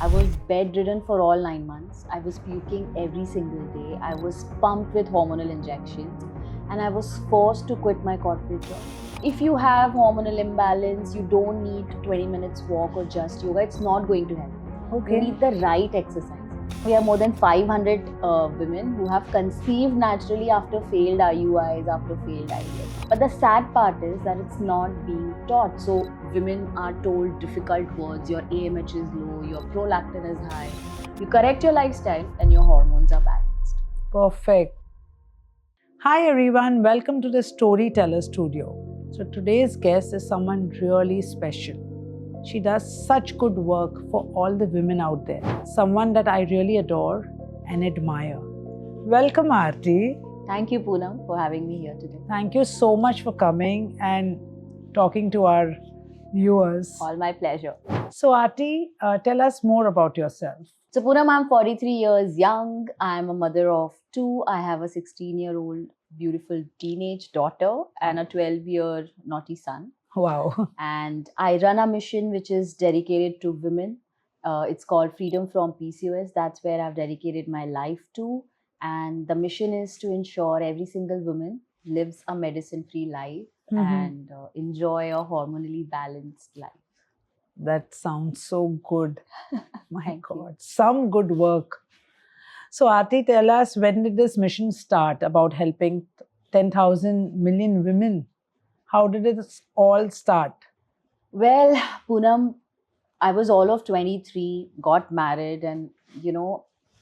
I was bedridden for all 9 months. I was puking every single day. I was pumped with hormonal injections and I was forced to quit my corporate job. If you have hormonal imbalance, you don't need 20 minutes walk or just yoga. It's not going to help. Okay. You need the right exercise. We have more than 500 women who have conceived naturally after failed IUIs, after failed IVF. But the sad part is that it's not being taught. So women are told difficult words, your AMH is low, your prolactin is high. You correct your lifestyle and your hormones are balanced. Perfect. Hi everyone, welcome to the Storyteller Studio. So today's guest is someone really special. She does such good work for all the women out there. Someone that I really adore and admire. Welcome Aarti. Thank you, Poonam, for having me here today. Thank you so much for coming and talking to our viewers. All my pleasure. So Aarti, tell us more about yourself. So Poonam, I'm 43 years young. I'm a mother of two. I have a 16-year-old beautiful teenage daughter and a 12-year naughty son. Wow. And I run a mission which is dedicated to women. It's called Freedom from PCOS. That's where I've dedicated my life to. And the mission is to ensure every single woman lives a medicine-free life and enjoy a hormonally balanced life. That sounds so good. My Thank God, you. some good work. So Aarti, tell us, when did this mission start about helping 10,000 million women? How did it all start? Well, Poonam, I was all of 23, got married, and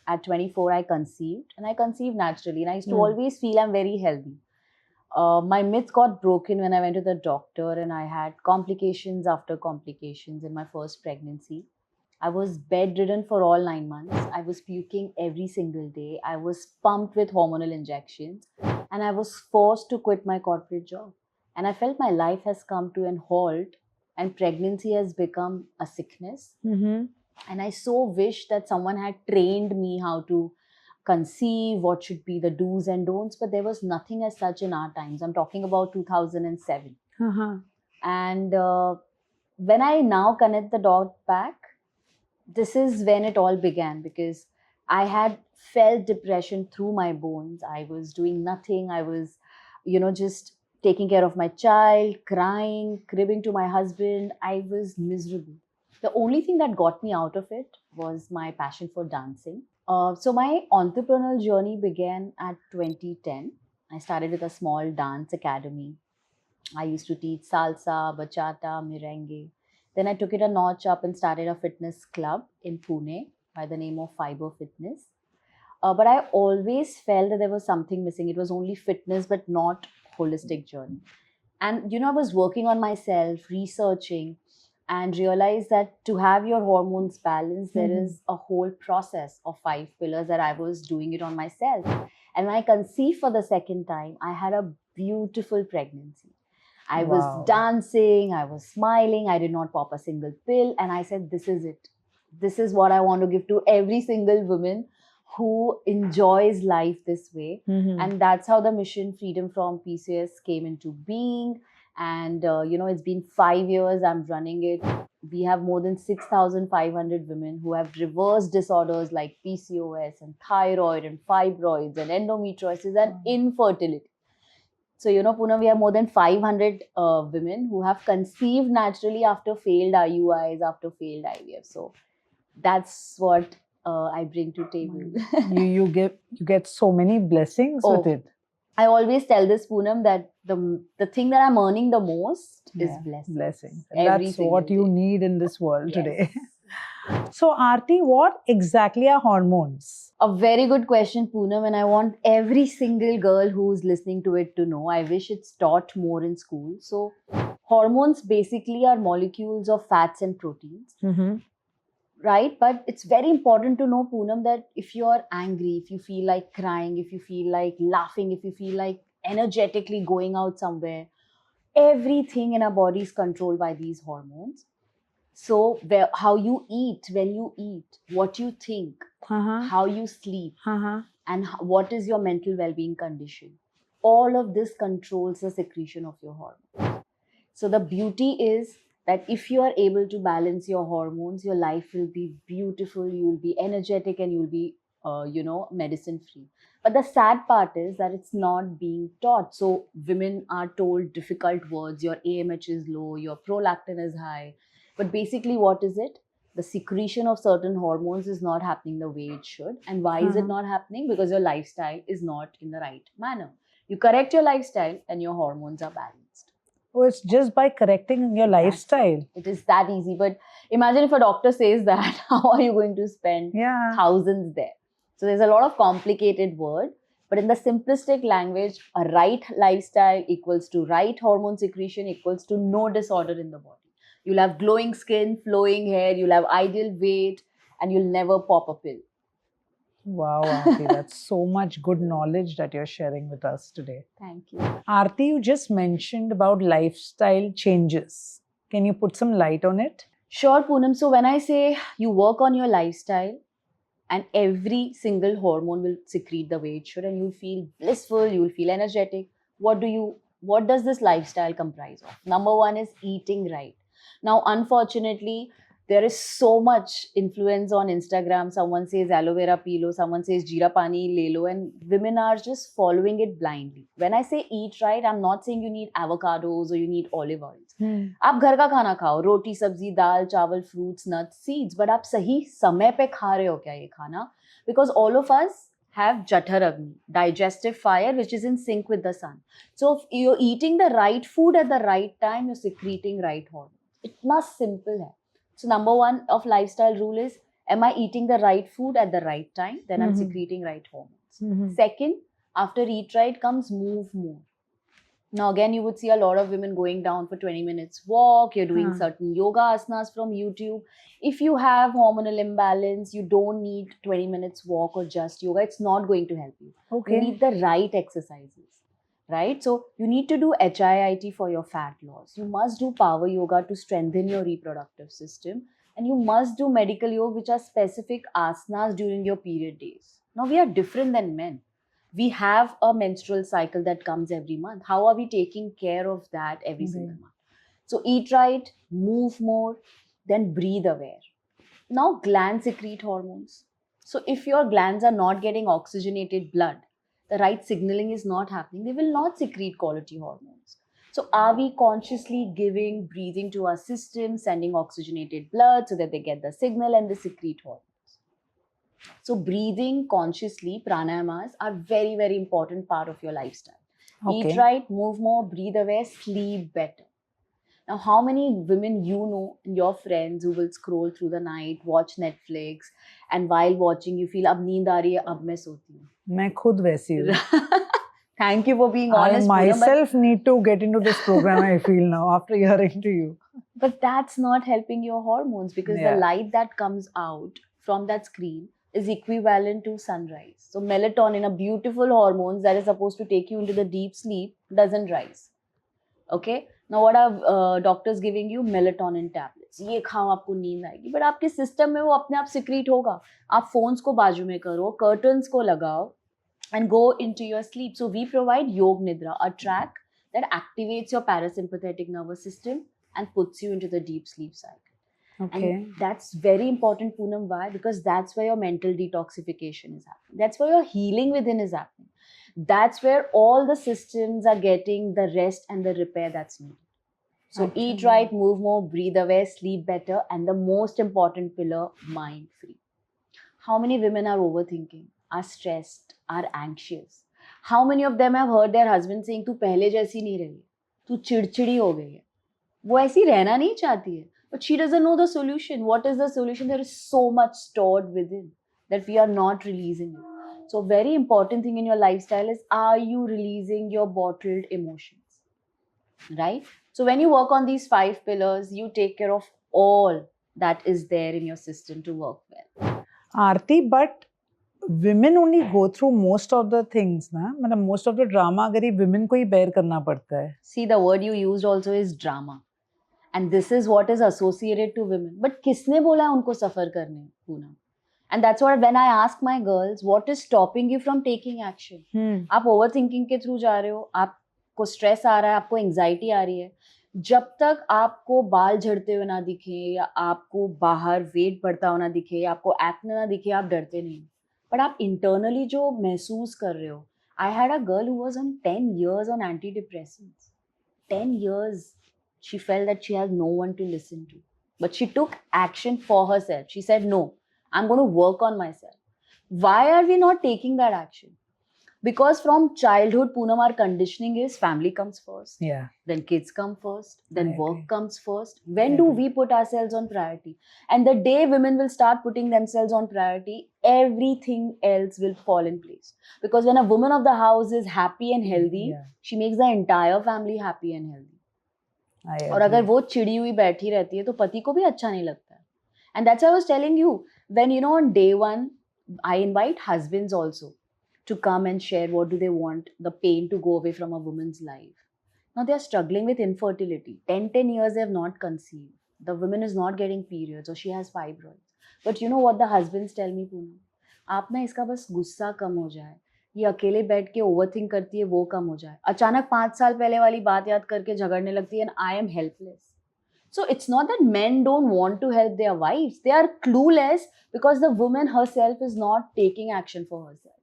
at 24 I conceived, and I conceived naturally. And I used to always feel I'm very healthy. My myth got broken when I went to the doctor, and I had complications after complications in my first pregnancy. I was bedridden for all 9 months. I was puking every single day. I was pumped with hormonal injections, and I was forced to quit my corporate job. And I felt my life has come to an halt, and pregnancy has become a sickness. And I so wish that someone had trained me how to conceive, what should be the do's and don'ts, but there was nothing as such in our times. I'm talking about 2007. And when I now connect the dot back, this is when it all began, because I had felt depression through my bones. I was doing nothing. I was, just taking care of my child, crying, cribbing to my husband. I was miserable. The only thing that got me out of it was my passion for dancing. So my entrepreneurial journey began at 2010. I started with a small dance academy. I used to teach salsa, bachata, merengue. Then I took it a notch up and started a fitness club in Pune by the name of Fiber Fitness. But I always felt that there was something missing. It was only fitness, but not holistic journey. And I was working on myself, researching, and realized that to have your hormones balanced, there is a whole process of 5 pillars that I was doing it on myself. And when I conceived for the second time, I had a beautiful pregnancy. I was dancing, I was smiling, I did not pop a single pill. And I said, this is it. This is what I want to give to every single woman who enjoys life this way. And that's how the mission Freedom from PCOS came into being. And, it's been 5 years I'm running it. We have more than 6,500 women who have reverse disorders like PCOS and thyroid and fibroids and endometriosis and infertility. So, Poonam, we have more than 500 women who have conceived naturally after failed IUIs, after failed IVF. So that's what I bring to table. you get so many blessings with it. I always tell this, Poonam, that the thing that I'm earning the most is blessings. That's what you need in this world today. So Aarti, what exactly are hormones? A very good question, Poonam, and I want every single girl who's listening to it to know. I wish it's taught more in school. So hormones basically are molecules of fats and proteins. Right? But it's very important to know, Poonam, that if you're angry, if you feel like crying, if you feel like laughing, if you feel like energetically going out somewhere, everything in our body is controlled by these hormones. So how you eat, when you eat, what you think, how you sleep, and what is your mental well-being condition. All of this controls the secretion of your hormones. So the beauty is that if you are able to balance your hormones, your life will be beautiful, you will be energetic, and you'll be, medicine free. But the sad part is that it's not being taught. So women are told difficult words, your AMH is low, your prolactin is high. But basically, what is it? The secretion of certain hormones is not happening the way it should. And why is it not happening? Because your lifestyle is not in the right manner. You correct your lifestyle and your hormones are balanced. Oh, it's just by correcting your lifestyle. It is that easy. But imagine if a doctor says that, how are you going to spend thousands there? So there's a lot of complicated word. But in the simplistic language, a right lifestyle equals to right hormone secretion equals to no disorder in the body. You'll have glowing skin, flowing hair, you'll have ideal weight, and you'll never pop a pill. Wow, Aarti, that's so much good knowledge that you're sharing with us today. Thank you. Aarti, you just mentioned about lifestyle changes. Can you put some light on it? Sure, Poonam. So when I say you work on your lifestyle, and every single hormone will secrete the way it should, and you'll feel blissful, you'll feel energetic. What does this lifestyle comprise of? Number one is eating right. Now, unfortunately, there is so much influence on Instagram. Someone says aloe vera pee lo, someone says jeera pani le lo, and women are just following it blindly. When I say eat right, I'm not saying you need avocados or you need olive oils. आप घर का खाना खाओ, रोटी सब्जी दाल चावल fruits nuts seeds, but आप सही समय पे खा रहे हो क्या ये खाना? Because all of us have Jathar Agni, digestive fire, which is in sync with the sun. So if you're eating the right food at the right time, you're secreting right hormones. इतना simple है. So number one of lifestyle rule is, am I eating the right food at the right time? Then I'm secreting right hormones. Second, after eat right comes move more. Now again, you would see a lot of women going down for 20 minutes walk. You're doing certain yoga asanas from YouTube. If you have hormonal imbalance, you don't need 20 minutes walk or just yoga. It's not going to help you. Okay. You need the right exercises. Right? So you need to do HIIT for your fat loss. You must do power yoga to strengthen your reproductive system. And you must do medical yoga, which are specific asanas during your period days. Now we are different than men. We have a menstrual cycle that comes every month. How are we taking care of that every single month? So eat right, move more, then breathe aware. Now glands secrete hormones. So if your glands are not getting oxygenated blood, the right signaling is not happening, they will not secrete quality hormones. So are we consciously giving breathing to our system, sending oxygenated blood so that they get the signal and they secrete hormones? So breathing consciously, pranayamas are very, very important part of your lifestyle. Eat right, move more, breathe aware, sleep better. Now, how many women you know, your friends who will scroll through the night, watch Netflix, and while watching you feel, अब नींद आ रही है, अब मैं सोती हूँ. मैं खुद वैसी हूँ. Thank you for being honest. I myself need to get into this program, I feel now, after hearing to you. But that's not helping your hormones, because the light that comes out from that screen is equivalent to sunrise. So melatonin, a beautiful hormone that is supposed to take you into the deep sleep, doesn't rise. Okay? Now what are doctors giving you? Melatonin tablets. ये खाओ आपको नींद आएगी. But आपके system में वो अपने आप secrete होगा. आप phones को बाजू में करो, curtains को लगाओ, and go into your sleep. So we provide Yog Nidra, a track that activates your parasympathetic nervous system and puts you into the deep sleep cycle. Okay. And that's very important, Poonam. Why? Because that's where your mental detoxification is happening. That's where your healing within is happening. That's where all the systems are getting the rest and the repair that's needed. So eat right, move more, breathe aware, sleep better, and the most important pillar, mind free. How many women are overthinking, are stressed, are anxious? How many of them have heard their husband saying, "तू पहले जैसी नहीं रही, तू चिड़चिड़ी हो गई है." वो ऐसी रहना नहीं चाहती है. But she doesn't know the solution. What is the solution? There is so much stored within that we are not releasing it. So very important thing in your lifestyle is, are you releasing your bottled emotions? Right? So when you work on these 5 pillars, you take care of all that is there in your system to work well. Aarti, but women only go through most of the things, na? मतलब most of the drama अगर ये women को ही bear करना पड़ता है. See, the word you used also is drama. And this is what is associated to women. But किसने बोला है उनको सफर करने, Poonam? And that's what when I ask my girls, what is stopping you from taking action? आप overthinking के through जा रहे हो, आपको stress आ रहा है, आपको anxiety आ रही है. जब तक आपको बाल झड़ते हुए ना दिखे या आपको बाहर वेट बढ़ता हुआ ना दिखे या आपको एक्ने ना दिखे, आप डरते नहीं। बट आप इंटरनली जो महसूस कर रहे हो, I had a girl who was on 10 years on antidepressants. 10 years she felt that she has no one to listen to, but she took action for herself. She said, no, I'm going to work on myself. Why are we not taking that action? Because from childhood, Poonam, our conditioning is family comes first. Yeah. Then kids come first. Then I work agree. comes first. When I do agree. we put ourselves on priority? And the day women will start putting themselves on priority, everything else will fall in place. Because when a woman of the house is happy and healthy, Yeah. she makes the entire family happy and healthy. I और अगर agree. वो चिड़ी हुई बैठी रहती है तो पति को भी अच्छा नहीं लगता है. And that's why I was telling you, when you know on day one, I invite husbands also to come and share what do they want the pain to go away from a woman's life. Now they are struggling with infertility. 10 years they have not conceived. The woman is not getting periods or she has fibroids. But you know what the husbands tell me, Poonam? आप ना इसका बस गुस्सा कम हो जाए, ये अकेले बैठ के ओवरथिंक करती है वो कम हो जाए, अचानक 5 साल पहले वाली बात याद करके झगड़ने लगती है, and I am helpless. So it's not that men don't want to help their wives. They are clueless because the woman herself is not taking action for herself.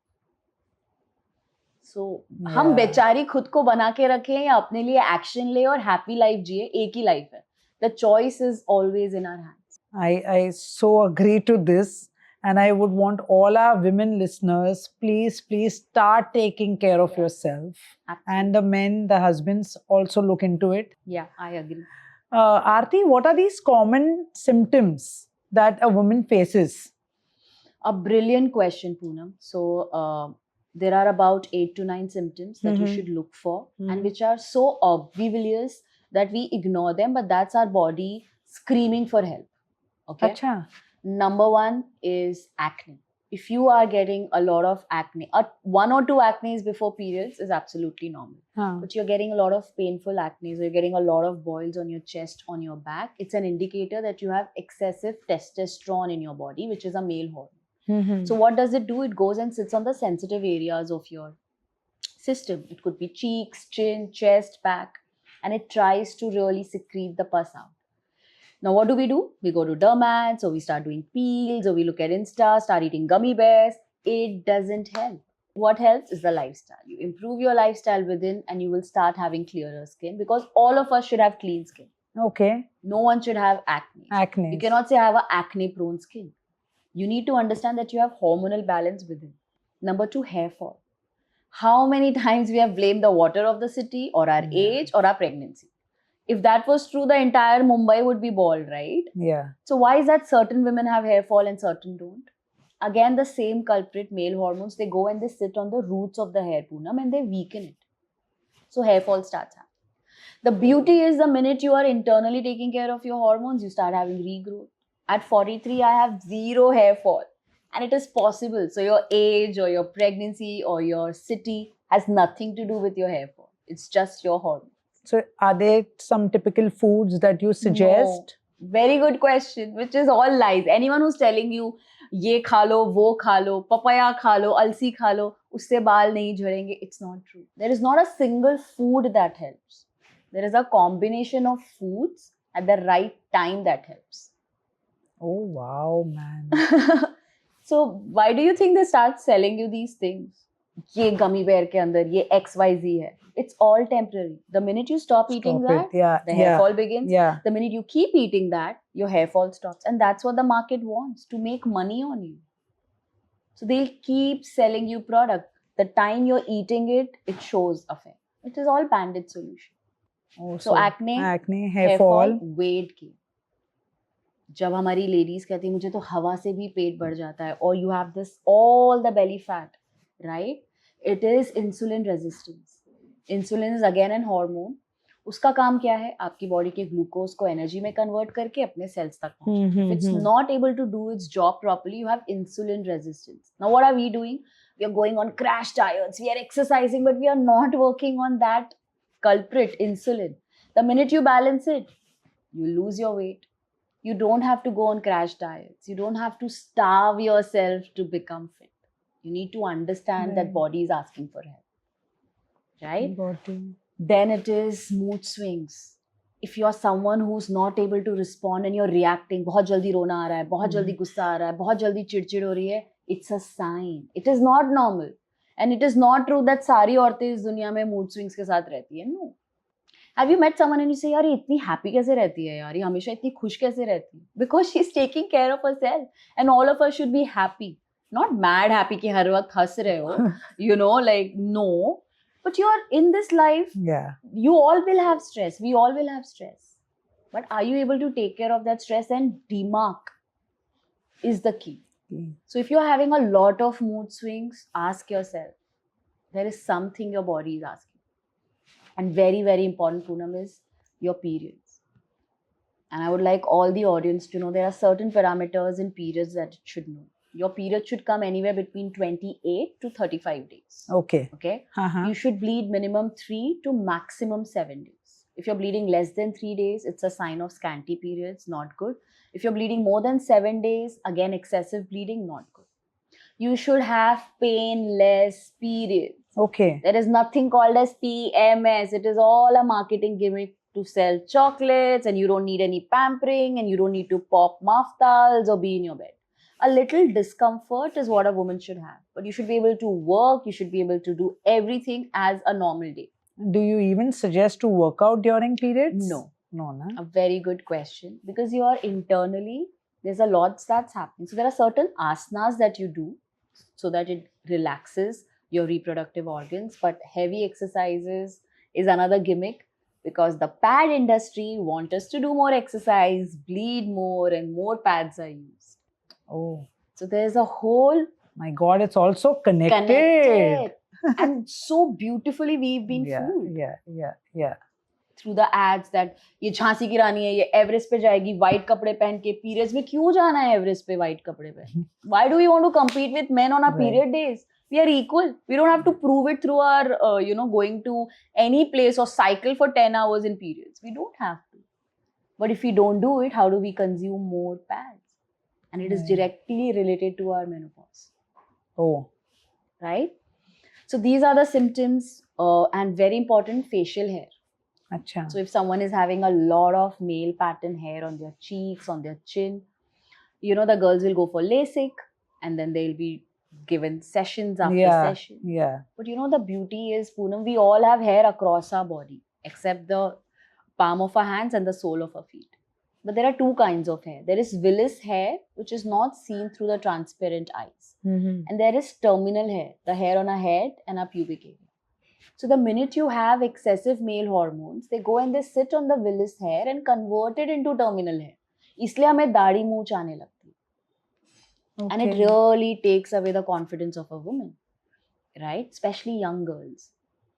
So हम बेचारी खुद को बना के रखें या अपने लिए एक्शन ले और हैप्पी लाइफ जिए, एक ही लाइफ है. The choice is always in our hands. I so agree to this. And I would want all our women listeners, please start taking care of yourself. Absolutely. And the men, the husbands also look into it. Yeah, I agree. Aarti, what are these common symptoms that a woman faces? A brilliant question, Poonam. So there are about 8 to 9 symptoms that you should look for, and which are so obvious that we ignore them, but that's our body screaming for help. Okay. Acha. Number one is acne. If you are getting a lot of acne, 1 or 2 acnes before periods is absolutely normal. But you're getting a lot of painful acne, or you're getting a lot of boils on your chest, on your back, it's an indicator that you have excessive testosterone in your body, which is a male hormone. So what does it do? It goes and sits on the sensitive areas of your system. It could be cheeks, chin, chest, back, and it tries to really secrete the pus out. Now, what do? We go to dermats, or we start doing peels, or we look at Insta, start eating gummy bears. It doesn't help. What helps is the lifestyle. You improve your lifestyle within, and you will start having clearer skin, because all of us should have clean skin. Okay. No one should have acne. Acne. You cannot say I have an acne-prone skin. You need to understand that you have hormonal balance within. Number 2, hair fall. How many times we have blamed the water of the city, or our age, or our pregnancy? If that was true, the entire Mumbai would be bald, right? Yeah. So why is that certain women have hair fall and certain don't? Again, the same culprit, male hormones, they go and they sit on the roots of the hair, Poonam, and they weaken it. So hair fall starts happening. The beauty is, the minute you are internally taking care of your hormones, you start having regrowth. At 43, I have 0 hair fall. And it is possible. So your age or your pregnancy or your city has nothing to do with your hair fall. It's just your hormones. So are there some typical foods that you suggest? No. Very good question, which is all lies. Anyone who's telling you, ye kha lo, wo kha lo, papaya kha lo, alsi kha lo, usse baal nahi jhadenge, it's not true. There is not a single food that helps. There is a combination of foods at the right time that helps. Oh, wow, man. So why do you think they start selling you these things? ये gummy bear के अंदर ये XYZ है. It's all temporary. The minute you stop eating that, the hair fall begins. The minute you keep eating that, your hair fall stops. And that's what the market wants, to make money on you. So they'll keep selling you product. The time you're eating it, it shows effect. It is all banded solution. Oh, so acne, hair fall, weight gain. जब हमारी ladies कहती है मुझे तो हवा से भी पेट बढ़ जाता है, or you have this all the belly fat, right? It is insulin resistance. Insulin is again an hormone. उसका काम क्या है? आपकी बॉडी के ग्लूकोज को एनर्जी में कन्वर्ट करके अपने सेल्स तक पहुंचाना. If it's not able to do its job properly, you have insulin resistance. Now what are we doing? We are going on crash diets, we are exercising, but we are not working on that culprit, insulin. The minute you balance it, you lose your weight. You don't have to go on crash diets. You don't have to starve yourself to become fit. You need to understand that body is asking for help. Right? Body. Then it is mood swings. if you're someone who's not able to respond and you're reacting, बहुत जल्दी रोना आ रहा है, बहुत जल्दी गुस्सा आ रहा है, बहुत जल्दी चिड़चिड़ हो रही है, it's a sign. It is not normal. And it is not true that सारी औरतें इस दुनिया में mood swings के साथ रहती है. No. Have you met someone and you say, यार ये इतनी happy कैसे रहती है यार, ये हमेशा इतनी खुश कैसे रहती है? Because she's taking care of herself. And all of us should be happy. Not mad happy कि हर वक्त हंस रहे हो. You know, like, no. But you're in this life, Yeah. you all will have stress. We all will have stress. But are you able to take care of that stress and demark is the key. So if you're having a lot of mood swings, ask yourself, there is something your body is asking. And very, very important, Poonam, is your periods. And I would like all the audience to know there are certain parameters in periods that it should know. Your period should come anywhere between 28 to 35 days. Okay. Okay? You should bleed minimum 3 to maximum 7 days. If you're bleeding less than 3 days, it's a sign of scanty periods, not good. If you're bleeding more than 7 days, again, excessive bleeding, not good. You should have painless periods. Okay. There is nothing called as PMS. It is all a marketing gimmick to sell chocolates, and you don't need any pampering, and you don't need to pop maftals or be in your bed. A little discomfort is what a woman should have. But you should be able to work, you should be able to do everything as a normal day. Do you even suggest to work out during periods? No. No, no. A very good question. Because you are internally, there's a lot that's happening. So there are certain asanas that you do so that it relaxes your reproductive organs. But heavy exercises is another gimmick because the pad industry wants us to do more exercise, bleed more, and more pads are used. Oh. So there's a whole... My God, it's also connected. And so beautifully we've been fooled. Yeah. Through the ads that ये झांसी की रानी है, ये Everest पे जाएगी white कपड़े पहन के. Periods में क्यों जाना है एवरेस्ट पे white कपड़े पे? Why do we want to compete with men on our period days? We are equal. We don't have to prove it through our, going to any place or cycle for 10 hours in periods. We don't have to. But if we don't do it, how do we consume more pads? And it is directly related to our menopause. Oh. Right? So these are the symptoms and very important, facial hair. Achha. So if someone is having a lot of male pattern hair on their cheeks, on their chin, the girls will go for LASIK and then they'll be given sessions after session. Yeah. But the beauty is, Poonam, we all have hair across our body except the palm of our hands and the sole of our feet. But there are two kinds of hair. There is villus hair, which is not seen through the transparent eyes. Mm-hmm. And there is terminal hair, the hair on our head and our pubic area. So the minute you have excessive male hormones, they go and they sit on the villus hair and convert it into terminal hair. इसलिए हमें दाढ़ी मूंछ आने लगती है. And it really takes away the confidence of a woman, right? Especially young girls.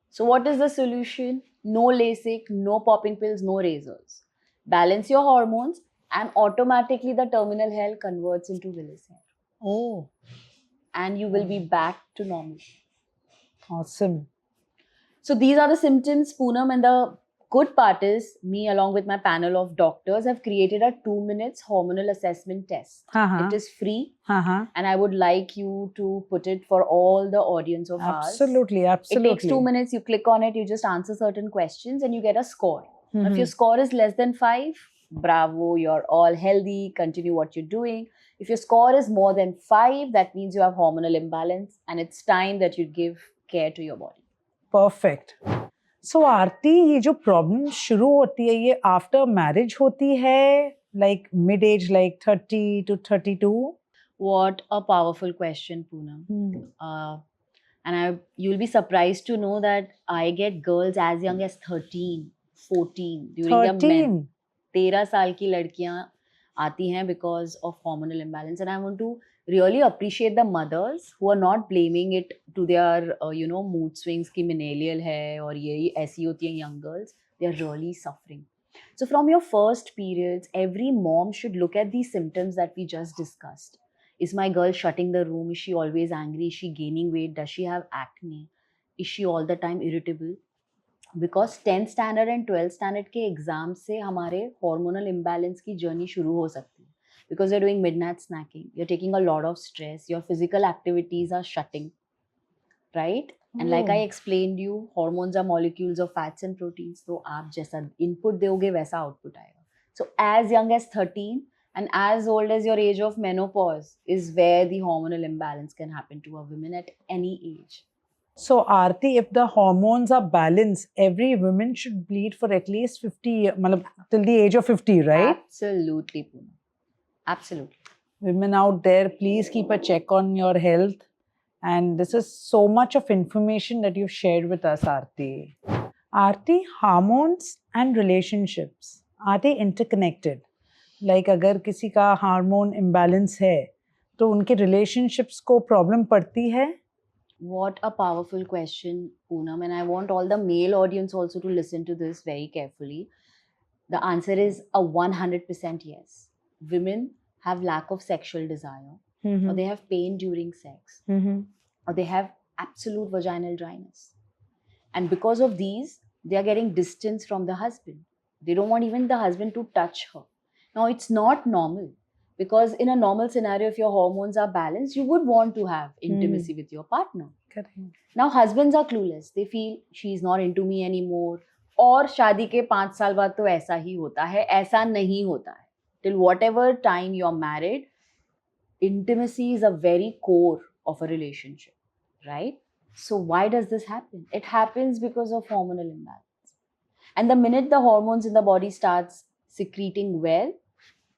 So what is the solution? No LASIK, no popping pills, no razors. Balance your hormones and automatically the terminal hair converts into villus hair. Oh. And you will be back to normal. Awesome. So these are the symptoms, Poonam, and the good part is me along with my panel of doctors have created a 2 minutes hormonal assessment test. It is free and I would like you to put it for all the audience of ours. Absolutely. It takes 2 minutes, you click on it, you just answer certain questions and you get a score. If your score is less than 5, bravo, you're all healthy, continue what you're doing. If your score is more than 5, that means you have hormonal imbalance and it's time that you give care to your body. Perfect. So Aarti, ये जो problem शुरू होती है ये after marriage होती है, like mid age, like 30 to 32? What a powerful question, Poonam. And you'll be surprised to know that I get girls as young as 13, 14 during their men. 13 साल की लड़कियां आती हैं because of hormonal imbalance, and I want to really appreciate the mothers who are not blaming it to their mood swings ki millennial hai aur ye aisi hoti hain young girls. They are really suffering. So from your first periods, every mom should look at these symptoms that we just discussed. Is my girl shutting the room? Is she always angry? Is she gaining weight? Does she have acne? Is she all the time irritable? Because 10th standard and 12th standard के exam से हमारे hormonal imbalance की journey शुरू हो सकती है. Because you're doing midnight snacking, you're taking a lot of stress, your physical activities are shutting. right? And like I explained you, hormones are molecules of fats and proteins. So आप जैसा input दोगे वैसा output आएगा. So as young as 13 and as old as your age of menopause is where the hormonal imbalance can happen to a woman at any age. So Aarti, if the hormones are balanced, every woman should bleed for at least 50, matlab, till the age of 50, right? Absolutely, Poonam. Absolutely. Women out there, please keep a check on your health. And this is so much of information that you've shared with us, Aarti. Aarti, hormones and relationships, are they interconnected? Like अगर किसी का hormone imbalance है तो उनके relationships को problem पड़ती है? What a powerful question, Poonam. And I want all the male audience also to listen to this very carefully. The answer is a 100% yes. Women have lack of sexual desire, or they have pain during sex, or they have absolute vaginal dryness. And because of these, they are getting distance from the husband. They don't want even the husband to touch her. Now, it's not normal, because in a normal scenario, if your hormones are balanced, you would want to have intimacy with your partner. Correct. Now, husbands are clueless. They feel she's not into me anymore. और शादी के 5 साल बाद तो ऐसा ही होता है, ऐसा नहीं होता है. Till whatever time you're married, intimacy is a very core of a relationship, right? So why does this happen? It happens because of hormonal imbalance. And the minute the hormones in the body starts secreting well,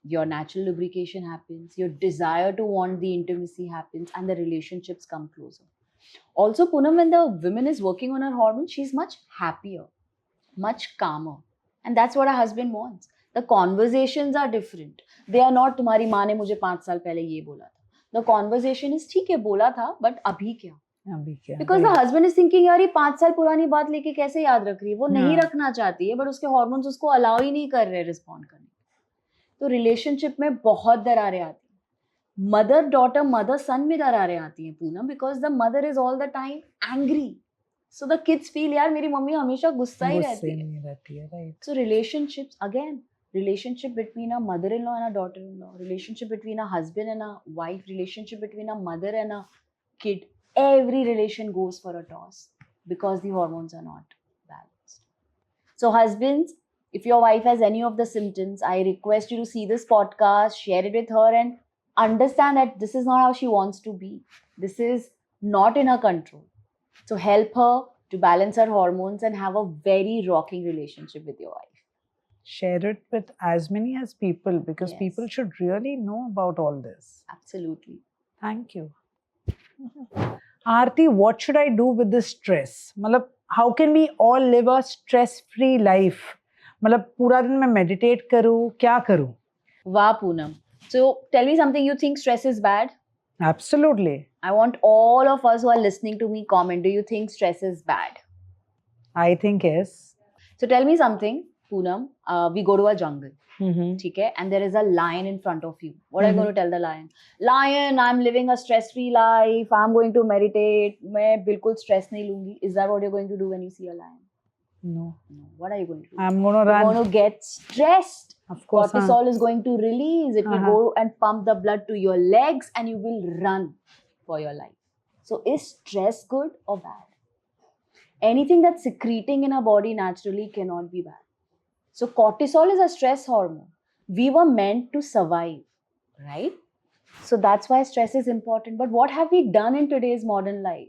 your natural lubrication happens, your desire to want the intimacy happens, and the relationships come closer. Also, Poonam, when the woman is working on her hormones, she's much happier, much calmer. And that's what a husband wants. The conversations are different. They are not तुम्हारी माँ ने मुझे 5 साल पहले ये बोला था. The conversation is ठीक है बोला था, but अभी क्या? Because the husband is thinking यार ये 5 साल पुरानी बात लेके कैसे याद रख रही है? वो नहीं रखना चाहती है, but उसके hormones उसको allow ही नहीं कर रहे respond करने. तो relationship में बहुत दरारें आती हैं. Mother daughter, mother son में दरारें आती हैं Poonam, because the mother is all the time angry. So the kids feel यार मेरी मम्मी हमेशा गुस्सा ही रहती है. Right. So relationships, again, relationship between a mother-in-law and a daughter-in-law, relationship between a husband and a wife, relationship between a mother and a kid, every relation goes for a toss because the hormones are not balanced. So husbands, if your wife has any of the symptoms, I request you to see this podcast, share it with her, and understand that this is not how she wants to be. This is not in her control. So help her to balance her hormones and have a very rocking relationship with your wife. Share it with as many as people, because people should really know about all this. Absolutely. Thank you. Aarti, what should I do with this stress? मतलब how can we all live a stress-free life? मतलब पूरा दिन मैं meditate करूँ, क्या करूँ? Wow, Poonam. So tell me something you think stress is bad? Absolutely. I want all of us who are listening to me comment. Do you think stress is bad? I think yes. So tell me something, Poonam. We go to a jungle. Okay? And there is a lion in front of you. What are you going to tell the lion? Lion, I'm living a stress-free life. I'm going to meditate. मैं बिल्कुल stress नहीं लूँगी. Is that what you're going to do when you see a lion? No. What are you going to do? I'm going to run. You're going to get stressed. Of course. Cortisol is going to release. It will go and pump the blood to your legs and you will run for your life. So is stress good or bad? Anything that's secreting in our body naturally cannot be bad. So cortisol is a stress hormone. We were meant to survive, right? So that's why stress is important. But what have we done in today's modern life?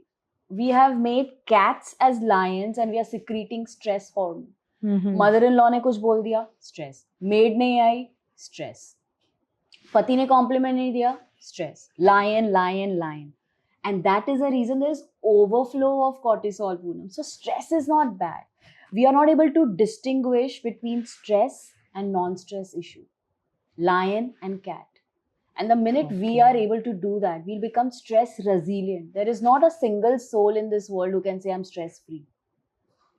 We have made cats as lions and we are secreting stress hormone. Mother-in-law ने कुछ बोल दिया, stress. Maid नहीं आई, stress. पति ने compliment नहीं दिया, stress. Lion, lion, lion. And that is the reason there is overflow of cortisol, Poonam. So stress is not bad. We are not able to distinguish between stress and non-stress issue. Lion and cat. And the minute we are able to do that, we'll become stress resilient. There is not a single soul in this world who can say I'm stress free.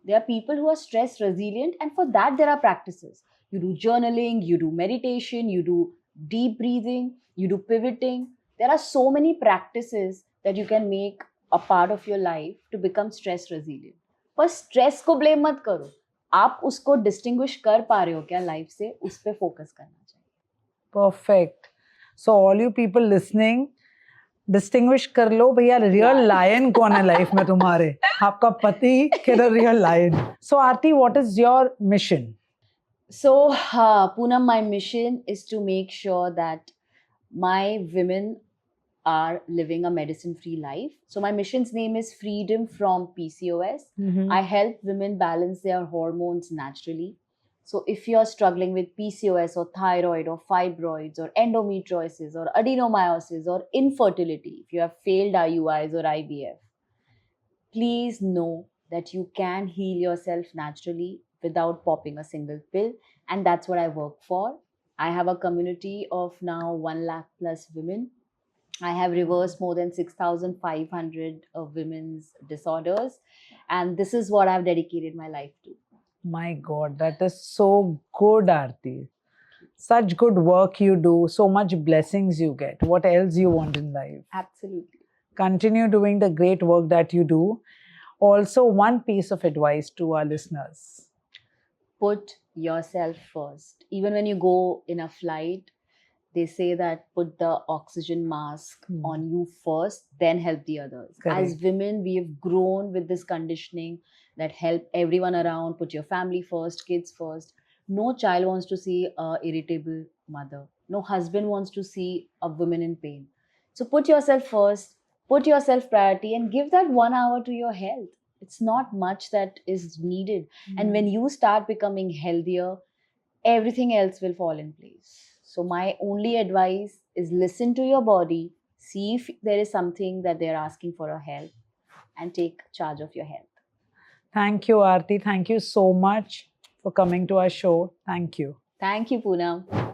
There are people who are stress resilient, and for that there are practices. You do journaling, you do meditation, you do deep breathing, you do pivoting. There are so many practices that you can make a part of your life to become stress resilient. पर stress को blame मत करो. आप उसको distinguish कर पा रहे हो क्या life से? उस पे focus करना चाहिए. Perfect. So all you people listening, distinguish कर लो भैया, रियल लायन कौन है लाइफ में तुम्हारे, आपका पति कि the real lion. So Aarti, what is your mission? So, Poonam, my mission is to make sure that my women are living a medicine-free life. So my mission's name is Freedom from PCOS. I help women balance their hormones naturally. So if you're struggling with PCOS or thyroid or fibroids or endometriosis or adenomyosis or infertility, if you have failed IUIs or IVF, please know that you can heal yourself naturally without popping a single pill. And that's what I work for. I have a community of now 1 lakh plus women. I have reversed more than 6,500 of women's disorders. And this is what I've dedicated my life to. My God, that is so good, Aarti. Such good work you do, so much blessings you get. What else you want in life? Absolutely. Continue doing the great work that you do. Also, one piece of advice to our listeners. Put yourself first. Even when you go in a flight, they say that put the oxygen mask on you first, then help the others. Correct. As women, we have grown with this conditioning that help everyone around, put your family first, kids first. No child wants to see a irritable mother. No husband wants to see a woman in pain. So put yourself first, put yourself priority, and give that 1 hour to your health. It's not much that is needed. And when you start becoming healthier, everything else will fall in place. So my only advice is listen to your body, see if there is something that they're asking for a help, and take charge of your health. Thank you, Aarti. Thank you so much for coming to our show. Thank you. Thank you, Poonam.